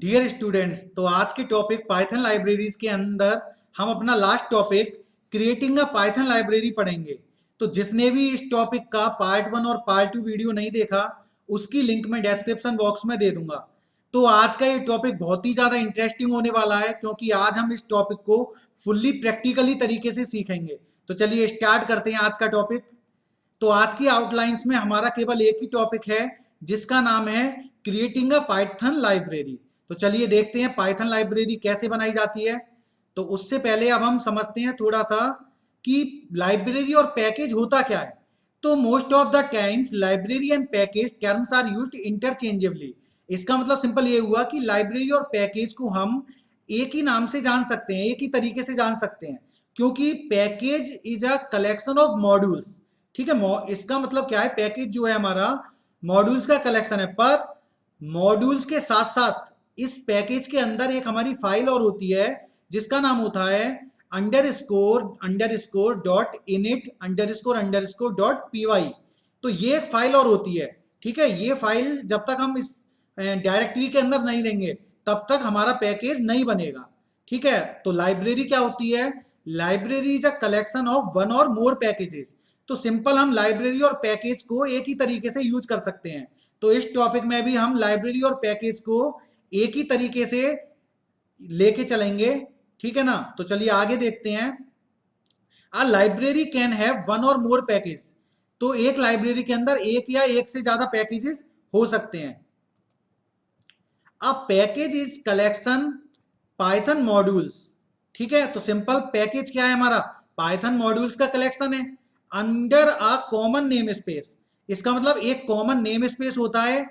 Dear students, तो आज के टॉपिक पाइथन लाइब्रेरीज के अंदर हम अपना last topic creating a Python library पढ़ेंगे। तो जिसने भी इस टॉपिक का पार्ट 1 और पार्ट 2 वीडियो नहीं देखा, उसकी लिंक मैं डिस्क्रिप्शन बॉक्स में दे दूंगा। तो आज का ये टॉपिक बहुत ही ज़्यादा इंटरेस्टिंग होने वाला है, क्योंकि आज हम इस टॉपिक को फुल्ली प्रैक्टिकली तरीके से सीखेंगे। तो चलिए स्टार्ट करते हैं आज का टॉपिक। तो आज की आउटलाइंस में हमारा केवल एक ही टॉपिक है, जिसका नाम है क्रिएटिंग अ पाइथन लाइब्रेरी। तो चलिए देखते हैं पाइथन लाइब्रेरी कैसे बनाई जाती है। तो उससे पहले अब हम समझते हैं थोड़ा सा कि लाइब्रेरी और पैकेज होता क्या है। तो most of the times library and package terms are used interchangeably. इसका मतलब सिंपल ये हुआ कि लाइब्रेरी और पैकेज को हम एक ही नाम से जान सकते हैं, एक ही तरीके से जान सकते हैं, क्योंकि package is a collection of modules. ठीक है, इसका मतलब क्या है, पैकेज जो है हमारा मॉड्यूल्स का कलेक्शन है, पर मॉड्यूल्स के साथ साथ इस पैकेज के अंदर एक हमारी फाइल और होती है, जिसका नाम होता है underscore dot init underscore dot PY. तो ये एक फाइल और होती है। ठीक है, ये फाइल जब तक हम इस डायरेक्टरी के अंदर नहीं देंगे, तब तक हमारा पैकेज नहीं बनेगा। ठीक है, तो लाइब्रेरी क्या होती है? Library is a collection of one और मोर पैकेजेस। तो सिंपल हम लाइब्रेरी और पैकेज को एक ही तरीके से यूज कर सकते हैं। तो इस टॉपिक में भी हम लाइब्रेरी और पैकेज को एक ही तरीके से लेके चलेंगे। ठीक है ना, तो चलिए आगे देखते हैं। A library can have one और मोर पैकेज। तो एक लाइब्रेरी के अंदर एक या एक से ज्यादा पैकेजेस हो सकते हैं। A package is collection Python modules. ठीक है, तो सिंपल पैकेज क्या है हमारा? पाइथन मॉड्यूल्स का कलेक्शन है under a common name space. इसका मतलब एक कॉमन नेम स्पेस होता है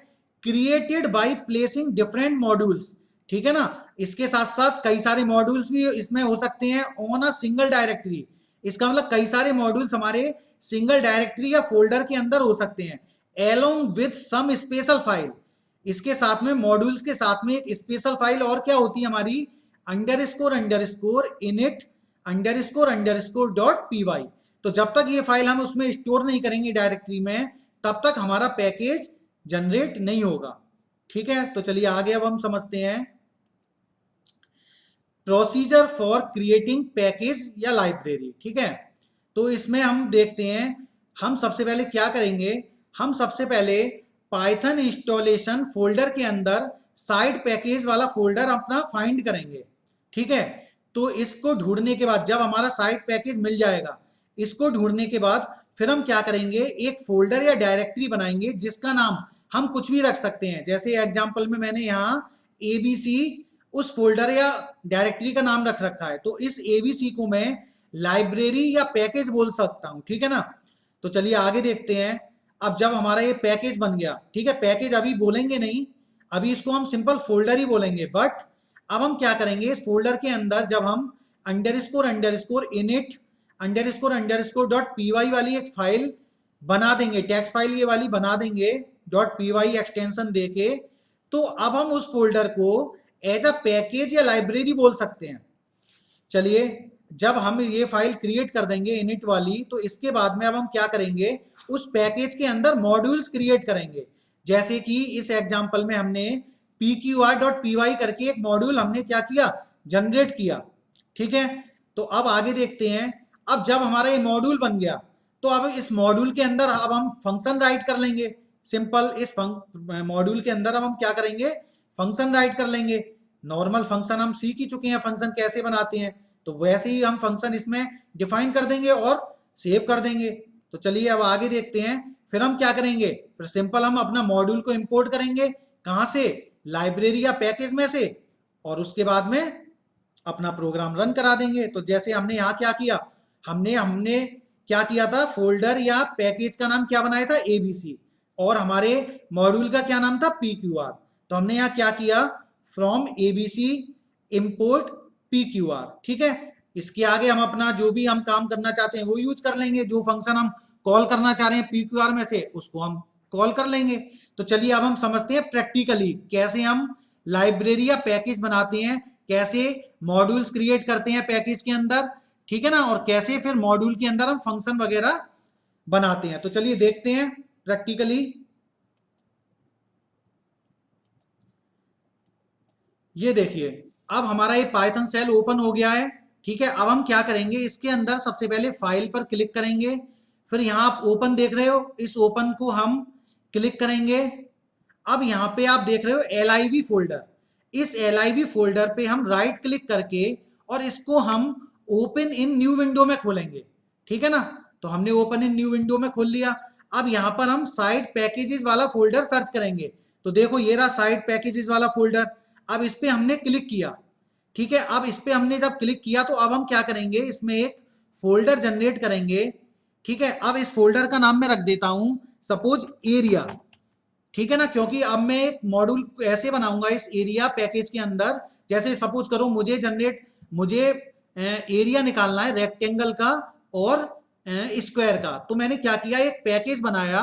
created by placing different modules. ठीक है ना, इसके साथ साथ कई सारे मॉड्यूल्स भी इसमें हो सकते हैं ऑन अ सिंगल डायरेक्टरी। इसका मतलब कई सारे मॉड्यूल्स हमारे सिंगल डायरेक्टरी या फोल्डर के अंदर हो सकते हैं, along with some special file. इसके साथ में मॉड्यूल्स के साथ में एक स्पेशल फाइल और क्या होती है हमारी, underscore init underscore dot PY. तो जब तक ये फाइल हम उसमें स्टोर नहीं करेंगे डायरेक्टरी में, तब तक हमारा पैकेज जनरेट नहीं होगा। ठीक है, तो चलिए आगे अब हम समझते हैं प्रोसीजर फॉर क्रिएटिंग पैकेज या लाइब्रेरी। ठीक है, तो इसमें हम देखते हैं, हम सबसे पहले क्या करेंगे। हम सबसे पहले पाइथन इंस्टॉलेशन फोल्डर के अंदर साइड पैकेज वाला फोल्डर अपना फाइंड करेंगे। ठीक है, तो इसको ढूंढने के बाद जब हमारा साइड पैकेज मिल जाएगा, इसको ढूंढने के बाद फिर हम क्या करेंगे, एक फोल्डर या डायरेक्टरी बनाएंगे जिसका नाम हम कुछ भी रख सकते हैं। जैसे एग्जांपल में मैंने यहाँ एबीसी उस फोल्डर या डायरेक्टरी का नाम रख रखा है, तो इस एबीसी को मैं लाइब्रेरी या पैकेज बोल सकता हूं। ठीक है ना, तो चलिए आगे देखते हैं। अब जब हमारा ये पैकेज बन गया, ठीक है, पैकेज अभी बोलेंगे नहीं, अभी इसको हम सिंपल फोल्डर ही बोलेंगे। बट अब हम क्या करेंगे, इस फोल्डर के अंदर जब हम underscore init underscore dot PY वाली एक फाइल बना देंगे, टेक्स्ट फाइल ये वाली बना देंगे डॉट पीवाई एक्सटेंशन देके, तो अब हम उस फोल्डर को एज अ पैकेज या लाइब्रेरी बोल सकते हैं। चलिए, जब हम ये फाइल क्रिएट कर देंगे इनिट वाली, तो इसके बाद में अब हम क्या करेंगे, उस पैकेज के अंदर मॉड्यूल्स क्रिएट करेंगे। जैसे कि इस एग्जांपल में हमने pqr.py करके एक मॉड्यूल हमने क्या किया, जनरेट किया। ठीक है, तो अब आगे देखते हैं। अब जब हमारा ये मॉड्यूल बन गया, तो अब इस मॉड्यूल के अंदर अब हम फंक्शन राइट कर लेंगे। सिंपल इस मॉड्यूल के अंदर अब हम क्या करेंगे, फंक्शन राइट कर लेंगे। नॉर्मल फंक्शन हम सीख ही चुके हैं, फंक्शन कैसे बनाते हैं, तो वैसे ही हम फंक्शन इसमें डिफाइन कर देंगे और सेव कर देंगे। तो चलिए अब आगे देखते हैं। फिर हम क्या करेंगे, फिर सिंपल हम अपना मॉड्यूल को इंपोर्ट करेंगे। कहां से? लाइब्रेरी या पैकेज में से, और उसके बाद में अपना प्रोग्राम रन करा देंगे। तो जैसे हमने यहाँ क्या किया, हमने हमने क्या किया था, फोल्डर या पैकेज का नाम क्या बनाया था, एबीसी, और हमारे मॉड्यूल का क्या नाम था, पीक्यूआर। तो हमने यहाँ क्या किया, फ्रॉम एबीसी इंपोर्ट पीक्यूआर। ठीक है, इसके आगे हम अपना जो भी हम काम करना चाहते हैं वो यूज कर लेंगे। जो फंक्शन हम कॉल करना चाह रहे हैं पीक्यूआर में से, उसको हम कॉल कर लेंगे। तो चलिए अब हम समझते हैं प्रैक्टिकली कैसे हम लाइब्रेरी या पैकेज बनाते हैं, कैसे मॉड्यूल्स क्रिएट करते हैं पैकेज के अंदर। ठीक है ना, और कैसे फिर मॉड्यूल के अंदर हम फंक्शन वगैरह बनाते हैं। तो चलिए देखते हैं प्रैक्टिकली। ये देखिए, अब हमारा ये पाइथन सेल ओपन हो गया है। ठीक है, अब हम क्या करेंगे, इसके अंदर सबसे पहले फाइल पर क्लिक करेंगे, फिर यहाँ आप ओपन देख रहे हो, इस ओपन को हम क्लिक करेंगे। अब यहाँ पे आप देख रहे हो LIV फोल्डर, इस LIV फोल्डर पे हम राइट क्लिक करके और इसको हम ओपन इन न्यू विंडो में खोलेंगे। ठीक है ना, तो हमने ओपन इन न्यू विंडो में खोल लिया। अब यहाँ पर हम साइड पैकेजेस वाला फोल्डर सर्च करेंगे, तो देखो ये रहा साइड पैकेजेस वाला फोल्डर। अब इस पे हमने क्लिक किया। ठीक है, अब इस पे हमने जब क्लिक किया तो अब हम क्या करेंगे, इसमें एक फोल्डर जनरेट करेंगे। ठीक है, अब इस फोल्डर का नाम मैं रख देता हूं सपोज एरिया। ठीक है ना, क्योंकि अब मैं एक मॉड्यूल ऐसे बनाऊंगा इस एरिया पैकेज के अंदर, जैसे सपोज करो मुझे एरिया निकालना है रेक्टेंगल का और स्क्वायर का। तो मैंने क्या किया, एक पैकेज बनाया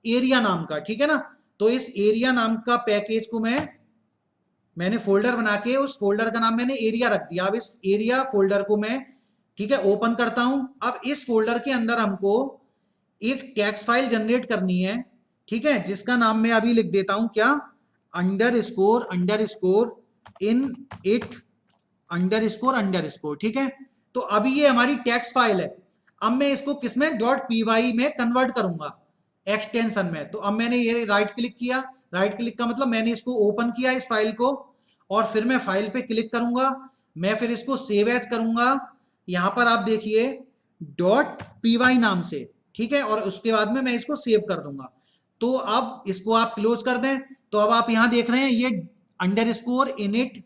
एरिया नाम का। ठीक है ना, तो इस एरिया नाम का पैकेज को मैंने फोल्डर बना के उस फोल्डर का नाम मैंने एरिया रख दिया। अब इस एरिया फोल्डर को मैं, ठीक है, ओपन करता हूं। अब इस फोल्डर के अंदर हमको एक टेक्स्ट फाइल जनरेट करनी है। ठीक है, जिसका नाम मैं अभी लिख देता हूं, क्या, अंडरस्कोर इन इट अंडरस्कोर। ठीक है, तो अभी ये हमारी टेक्स्ट फाइल है। अब मैं इसको किसमें, .py में कन्वर्ट करूंगा एक्सटेंशन में। तो अब मैंने ये राइट क्लिक किया, राइट क्लिक का मतलब मैंने इसको ओपन किया इस फाइल को, और फिर मैं फाइल पे क्लिक करूंगा। मैं फिर इसको सेव एज करूंगा, यहां पर आप देखिए .py नाम से। ठीक है, और उसके बाद में मैं इसको सेव कर दूंगा। तो अब इसको आप क्लोज कर दें। तो अब आप यहां देख रहे हैं ये अंडरस्कोर इनिट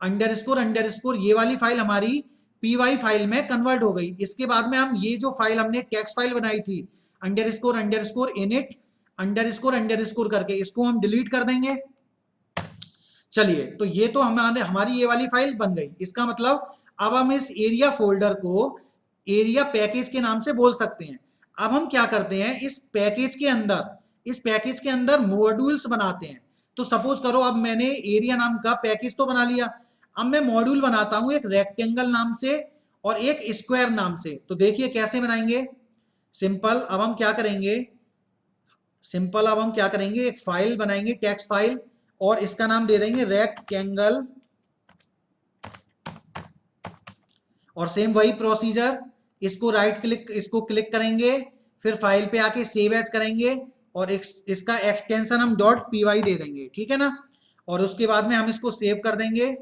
अंडरस्कोर ये वाली फाइल हमारी py फाइल में कन्वर्ट हो गई। इसके बाद में हम ये जो फाइल हमने टेक्स्ट फाइल बनाई थी अंडरस्कोर इनिट अंडरस्कोर करके, इसको हम डिलीट कर देंगे। चलिए, तो ये तो हमारी ये वाली फाइल बन गई। इसका मतलब अब हम इस एरिया फोल्डर को एरिया पैकेज के नाम से बोल सकते हैं। अब हम क्या करते हैं, इस पैकेज के अंदर मॉड्यूल्स बनाते हैं। तो सपोज करो अब मैंने एरिया नाम का पैकेज तो बना लिया, अब मैं मॉड्यूल बनाता हूं एक रेक्टेंगल नाम से और एक स्क्वायर नाम से। तो देखिए कैसे बनाएंगे, सिंपल। अब हम क्या करेंगे, एक फाइल बनाएंगे टेक्स्ट फाइल, और इसका नाम दे देंगे रेक्टेंगल, और सेम वही प्रोसीजर, इसको क्लिक करेंगे, फिर फाइल पे आके सेव एज करेंगे, और इसका एक्सटेंशन हम .py दे देंगे। ठीक है ना, और उसके बाद में हम इसको सेव कर देंगे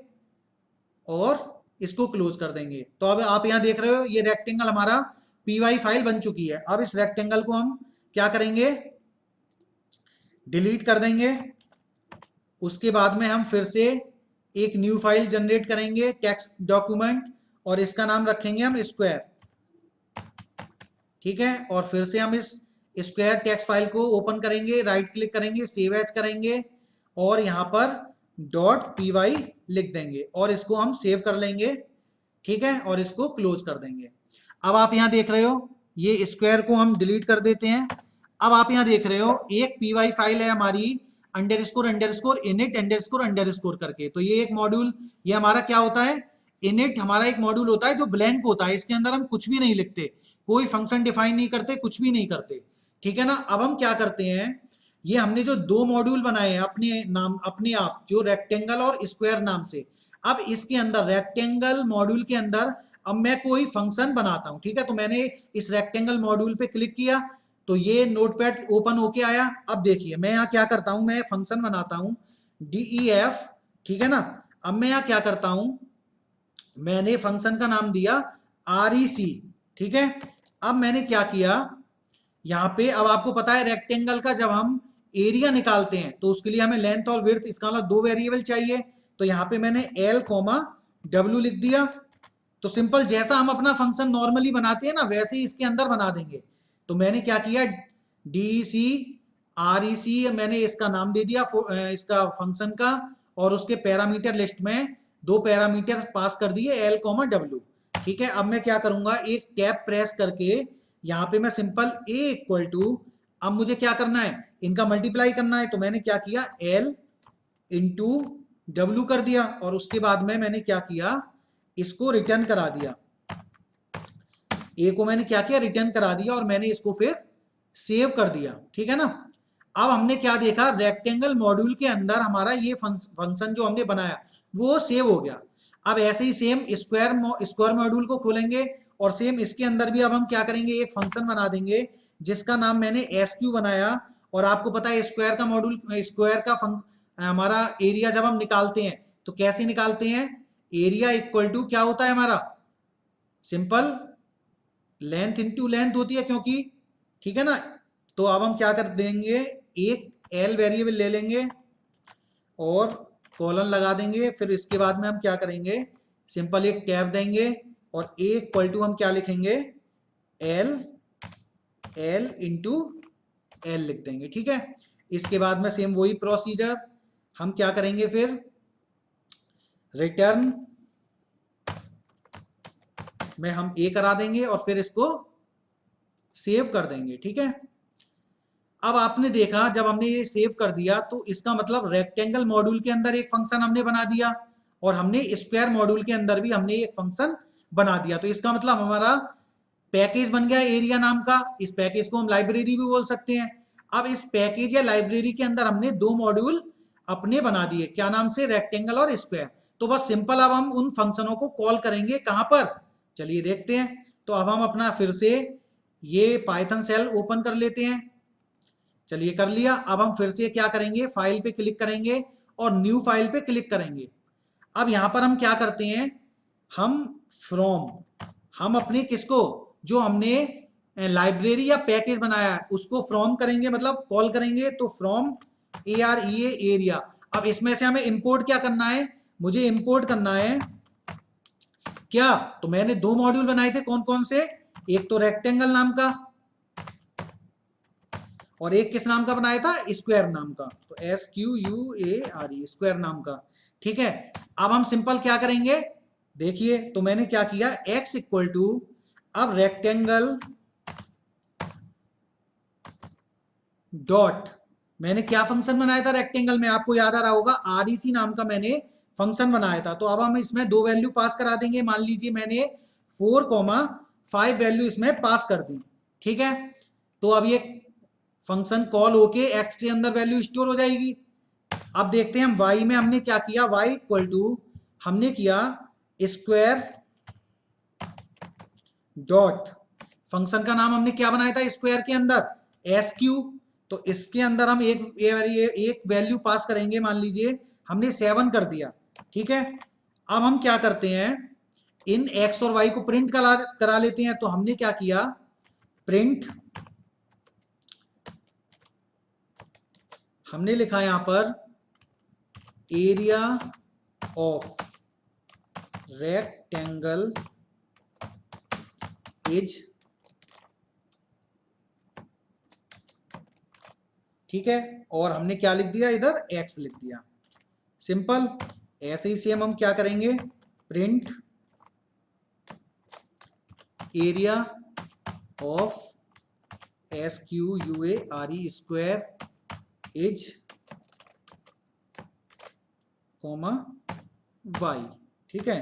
और इसको क्लोज कर देंगे। तो अब आप यहां देख रहे हो ये रेक्टेंगल हमारा py फाइल बन चुकी है। अब इस रेक्टेंगल को हम क्या करेंगे, डिलीट कर देंगे। उसके बाद में हम फिर से एक न्यू फाइल जनरेट करेंगे टेक्स्ट डॉक्यूमेंट, और इसका नाम रखेंगे हम स्क्वायर। ठीक है, और फिर से हम इस स्क्वायर टेक्स्ट फाइल को ओपन करेंगे, राइट क्लिक करेंगे, सेव एज करेंगे, और यहाँ पर .py लिख देंगे और इसको हम सेव कर लेंगे। ठीक है, और इसको क्लोज कर देंगे। अब आप यहाँ देख रहे हो ये स्क्वायर को हम डिलीट कर देते हैं। अब आप यहाँ देख रहे हो एक py फाइल है हमारी अंडरस्कोर इनिट अंडरस्कोर करके। तो ये एक मॉड्यूल, ये हमारा क्या होता है, इनिट हमारा एक मॉड्यूल होता है जो ब्लैंक होता है, इसके अंदर हम कुछ भी नहीं लिखते, कोई फंक्शन डिफाइन नहीं करते, कुछ भी नहीं करते। ठीक है ना, अब हम क्या करते हैं, ये हमने जो दो मॉड्यूल बनाए हैं अपने आप, जो रेक्टेंगल और स्क्वायर नाम से, अब इसके अंदर रेक्टेंगल मॉड्यूल के अंदर अब मैं कोई फंक्शन बनाता हूं। ठीक है, तो मैंने इस रेक्टेंगल मॉड्यूल पे क्लिक किया, तो ये नोटपैड ओपन होके आया। अब देखिए मैं यहाँ क्या करता हूं, मैं फंक्शन बनाता हूं DEF। ठीक है ना, अब मैं यहाँ क्या करता हूं, मैंने फंक्शन का नाम दिया REC। ठीक है, अब मैंने क्या किया, यहाँ पे अब आपको पता है रेक्टेंगल का जब हम एरिया निकालते हैं तो उसके लिए हमें लेंथ और विड्थ, इसका मतलब दो वेरिएबल चाहिए। तो यहाँ पे मैंने L, W लिख दिया। तो सिंपल जैसा हम अपना फंक्शन नॉर्मली बनाते हैं ना, वैसे ही इसके अंदर बना देंगे। तो मैंने क्या किया, DEC REC मैंने इसका नाम दे दिया इसका फंक्शन का, और उसके पैरामीटर लिस्ट में दो पैरामीटर पास कर दिए L, W। ठीक है, अब मैं क्या करूंगा, एक टैब प्रेस करके यहाँ पे मैं सिंपल A इक्वल टू, अब मुझे क्या करना है, इनका मल्टीप्लाई करना है। तो मैंने क्या किया, L इंटू W कर दिया, और उसके बाद में मैंने क्या किया, इसको रिटर्न करा दिया। A को मैंने क्या किया, रिटर्न करा दिया, और मैंने इसको फिर सेव कर दिया। ठीक है ना, अब हमने क्या देखा, रेक्टेंगल मॉड्यूल के अंदर हमारा ये फंक्शन जो हमने बनाया वो सेव हो गया। अब ऐसे ही सेम स्क्वायर मॉड्यूल को खोलेंगे और सेम इसके अंदर भी अब हम क्या करेंगे, एक फंक्शन बना देंगे जिसका नाम मैंने एस क्यू बनाया। और आपको पता है स्क्वायर का मॉड्यूल, स्क्वायर का हमारा एरिया जब हम निकालते हैं तो कैसे निकालते हैं, एरिया इक्वल टू क्या होता है हमारा, सिंपल लेंथ इनटू लेंथ होती है क्योंकि, ठीक है ना। तो अब हम क्या कर देंगे, एक एल वेरिएबल ले लेंगे और कॉलन लगा देंगे, फिर इसके बाद में हम क्या करेंगे, सिंपल एक टैब देंगे और ए इक्वल टू हम क्या लिखेंगे, एल इंटू एल लिख देंगे, ठीक है। इसके बाद में सेम वही प्रोसीजर हम क्या करेंगे, फिर रिटर्न में हम ए करा देंगे और फिर इसको सेव कर देंगे, ठीक है। अब आपने देखा जब हमने ये सेव कर दिया तो इसका मतलब रेक्टेंगल मॉड्यूल के अंदर एक फंक्शन हमने बना दिया और हमने स्क्वायर मॉड्यूल के अंदर भी हमने एक फंक्शन बना दिया। तो इसका मतलब हमारा पैकेज बन गया एरिया नाम का। इस पैकेज को हम लाइब्रेरी भी बोल सकते हैं। अब इस पैकेज या लाइब्रेरी के अंदर हमने दो मॉड्यूल अपने बना दिए, क्या नाम से, रेक्टेंगल और स्क्वायर। तो बस सिंपल अब हम उन फंक्शनों को कॉल करेंगे कहां पर, चलिए देखते हैं। तो अब हम अपना फिर से ये पाइथन सेल ओपन कर लेते हैं, चलिए कर लिया। अब हम फिर से क्या करेंगे, फाइल पे क्लिक करेंगे और न्यू फाइल पे क्लिक करेंगे। अब यहां पर हम क्या करते हैं, हम फ्रॉम, हम अपने किसको, जो हमने लाइब्रेरी या पैकेज बनाया है उसको फ्रॉम करेंगे, मतलब कॉल करेंगे। तो फ्रॉम AREA एरिया। अब इसमें से हमें इंपोर्ट क्या करना है, मुझे इंपोर्ट करना है क्या, तो मैंने दो मॉड्यूल बनाए थे, कौन कौन से, एक तो रेक्टेंगल नाम का और एक किस नाम का बनाया था, स्क्वायर नाम का। तो SQUARE स्क्वायर नाम का, ठीक है। अब हम सिंपल क्या करेंगे, देखिए तो मैंने क्या किया, x इक्वल टू, अब रेक्टेंगल डॉट, मैंने क्या फंक्शन बनाया था रेक्टेंगल में, आपको याद आ रहा होगा, REC नाम का मैंने फंक्शन बनाया था। तो अब हम इसमें दो वैल्यू पास करा देंगे। मान लीजिए मैंने 4,5 वैल्यू इसमें पास कर दी, ठीक है। तो अब ये फंक्शन कॉल होके x के अंदर वैल्यू स्टोर हो जाएगी। अब देखते हैं हम y में हमने क्या किया, y इक्वल टू हमने किया स्क्वायर डॉट, फंक्शन का नाम हमने क्या बनाया था स्क्वायर के अंदर, SQ। तो इसके अंदर हम एक वैल्यू पास करेंगे, मान लीजिए हमने 7 कर दिया, ठीक है। अब हम क्या करते हैं, इन x और y को प्रिंट करा लेते हैं। तो हमने क्या किया, प्रिंट, हमने लिखा यहां पर एरिया ऑफ रेक्टेंगल इज, ठीक है। और हमने क्या लिख दिया इधर, x लिख दिया, सिंपल। ऐसे ही सेम हम क्या करेंगे, print area of SQUARE square is comma y, ठीक है।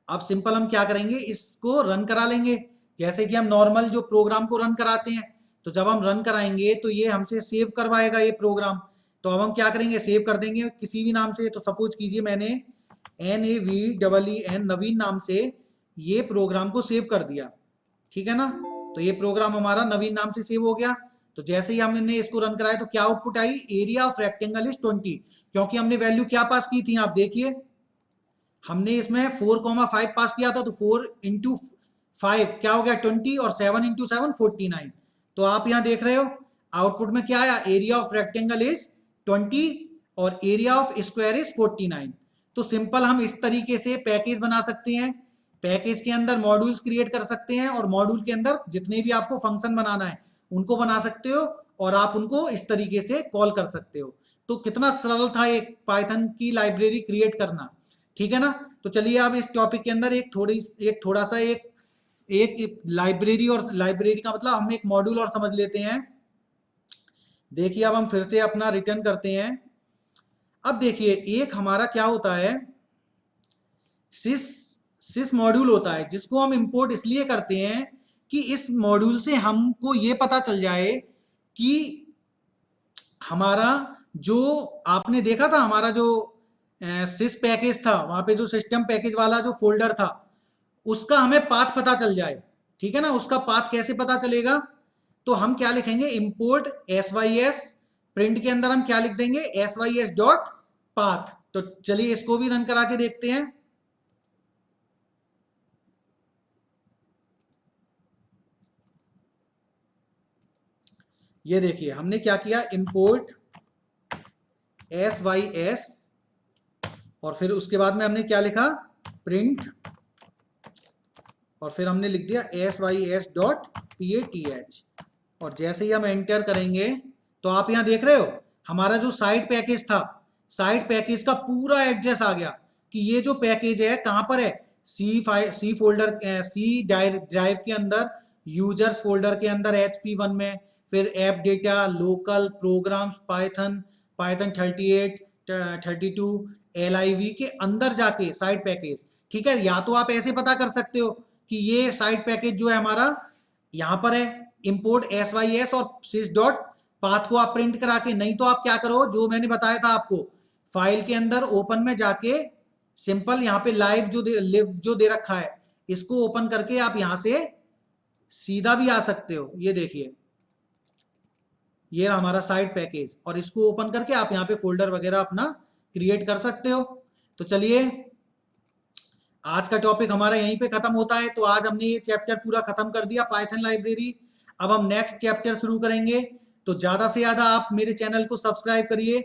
अब सिंपल हम क्या करेंगे, इसको रन करा लेंगे जैसे कि हम नॉर्मल जो प्रोग्राम को रन कराते हैं। तो जब हम रन कराएंगे तो ये हमसे सेव करवाएगा ये प्रोग्राम। तो अब हम क्या करेंगे, सेव कर देंगे किसी भी नाम से। तो सपोज कीजिए मैंने NAVEEN नवीन नाम से ये प्रोग्राम को सेव कर दिया, ठीक है ना। तो ये प्रोग्राम हमारा नवीन नाम से सेव हो गया। तो जैसे ही हमने इसको रन कराया तो क्या output I, area of rectangle is 20, क्योंकि हमने वैल्यू क्या पास की थी, आप देखिए हमने इसमें 4,5 पास किया था। तो 4 इंटू 5 क्या हो गया 20 और 7 इंटू 7 49। तो आप यहां देख रहे हो आउटपुट में क्या आया, एरिया ऑफ रेक्टेंगल इज 20 और एरिया ऑफ स्क्वायर इज 49। तो सिंपल हम इस तरीके से पैकेज बना सकते हैं, पैकेज के अंदर मॉड्यूल्स क्रिएट कर सकते हैं और मॉड्यूल के अंदर जितने भी आपको फंक्शन बनाना है उनको बना सकते हो और आप उनको इस तरीके से कॉल कर सकते हो। तो कितना सरल था एक पाइथन की लाइब्रेरी क्रिएट करना, ठीक है ना। तो चलिए अब इस टॉपिक के अंदर एक थोड़ा सा एक लाइब्रेरी, और लाइब्रेरी का मतलब हम एक मॉड्यूल और समझ लेते हैं। देखिए अब हम फिर से अपना रिटर्न करते हैं। अब देखिए एक हमारा क्या होता है, सिस मॉड्यूल होता है जिसको हम इंपोर्ट इसलिए करते हैं कि इस मॉड्यूल से हमको ये पता चल जाए कि हमारा जो आपने देखा था, हमारा जो सिस पैकेज था, वहां पे जो सिस्टम पैकेज वाला जो फोल्डर था, उसका हमें पाथ पता चल जाए, ठीक है ना। उसका पाथ कैसे पता चलेगा, तो हम क्या लिखेंगे, इंपोर्ट SYS, प्रिंट के अंदर हम क्या लिख देंगे, SYS डॉट पाथ। तो चलिए इसको भी रन करा के देखते हैं। ये देखिए हमने क्या किया, इंपोर्ट SYS, और फिर उसके बाद में हमने क्या लिखा, प्रिंट, और फिर हमने लिख दिया SYS डॉट PATH। और जैसे ही हम एंटर करेंगे तो आप यहां देख रहे हो हमारा जो साइट पैकेज था, साइट पैकेज का पूरा एड्रेस आ गया कि ये जो पैकेज है कहां पर है, सी फोल्डर, सी ड्राइव के अंदर, यूजर्स फोल्डर के अंदर HP1 में, फिर app data, local programs, Python, Python 38, 32, LIV के अंदर जाके साइट पैकेज। ठीक है, या तो आप ऐसे पता कर सकते हो कि ये साइट पैकेज जो है हमारा यहां पर है, इंपोर्ट SYS और sys डॉट पाथ को आप प्रिंट करा के, नहीं तो आप क्या करो, जो मैंने बताया था आपको, फाइल के अंदर ओपन में जाके सिंपल यहाँ पे लाइव जो दे रखा है, इसको ओपन करके आप यहां से सीधा भी आ सकते हो। ये देखिए, ये हमारा साइट पैकेज, और इसको ओपन करके आप यहाँ पे फोल्डर वगैरह अपना क्रिएट कर सकते हो। तो चलिए आज का टॉपिक हमारा यहीं पे खत्म होता है। तो आज हमने ये चैप्टर पूरा खत्म कर दिया, पाइथन लाइब्रेरी। अब हम नेक्स्ट चैप्टर शुरू करेंगे। तो ज्यादा से ज्यादा आप मेरे चैनल को सब्सक्राइब करिए।